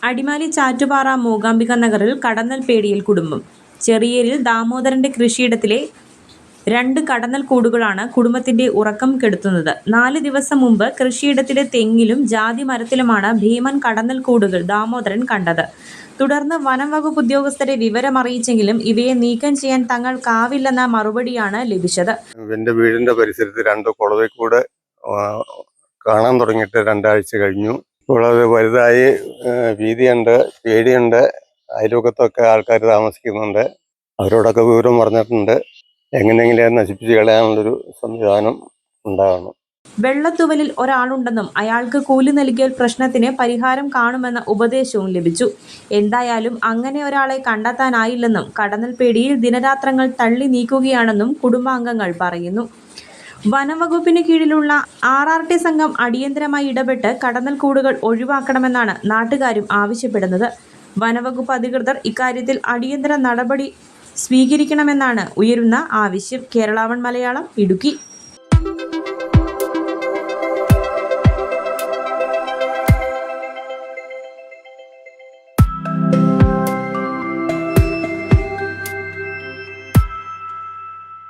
അടിമാലി ചാറ്റുപാറ മൂകാംബിക നഗറിൽ കടന്നൽ പേടിയിൽ കുടുംബം. ചെറിയേരിൽ ദാമോദരന്റെ കൃഷിയിടത്തിലെ 2 കടന്നൽ കൂടുകളാണ് കുടുംബത്തിന്റെ ഉറക്കം കെടുത്തുന്നത്. 4 ദിവസം മുമ്പ് കൃഷിയിടത്തിലെ തെങ്ങിലും ജാതി മരത്തിലുമാണ് ഭീമൻ കടന്നൽ കൂടുകൾ ദാമോദരൻ കണ്ടത്. തുടർന്ന് വനം വകുപ്പ് ഉദ്യോഗസ്ഥരെ വിവരമറിയിച്ചെങ്കിലും ഇവയെ നീക്കം ചെയ്യാൻ തങ്ങൾക്കാവില്ലെന്ന മറുപടിയാണ് ലഭിച്ചത്. എന്റെ വീടിന്റെ പരിസരത്ത് 2 കുളവിക്കൂട് കാണാൻ തുടങ്ങിയിട്ട് 2 ആഴ്ച കഴിഞ്ഞു. ഇപ്പോൾ അത് വലുതായി, ഭീതിയുണ്ട്, പേടിയുണ്ട്. അയൽവക്കത്തൊക്കെ ആൾക്കാർ താമസിക്കുന്നുണ്ട്. അവരോടൊക്കെ വിവരം പറഞ്ഞിട്ടുണ്ട്. എങ്ങനെയെങ്കിലും നശിപ്പിച്ച് കളയാനുള്ളൊരു സംവിധാനം ഉണ്ടാകണം. വെള്ളത്തുവലിൽ ഒരാളുണ്ടെന്നും അയാൾക്ക് കൂലി നൽകിയാൽ പ്രശ്നത്തിന് പരിഹാരം കാണുമെന്ന ഉപദേശവും ലഭിച്ചു. എന്തായാലും അങ്ങനെ ഒരാളെ കണ്ടെത്താനായില്ലെന്നും കടന്നൽ പേടിയിൽ ദിനരാത്രങ്ങൾ തള്ളി നീക്കുകയാണെന്നും കുടുംബാംഗങ്ങൾ പറയുന്നു. വനംവകുപ്പിന് കീഴിലുള്ള RRT സംഘം അടിയന്തരമായി ഇടപെട്ട് കടന്നൽ കൂടുകൾ ഒഴിവാക്കണമെന്നാണ് നാട്ടുകാരും ആവശ്യപ്പെടുന്നത്. വനവകുപ്പ് അധികൃതർ ഇക്കാര്യത്തിൽ അടിയന്തര നടപടി സ്വീകരിക്കണമെന്നാണ് ഉയരുന്ന ആവശ്യം. കേരള 1 മലയാളം, ഇടുക്കി.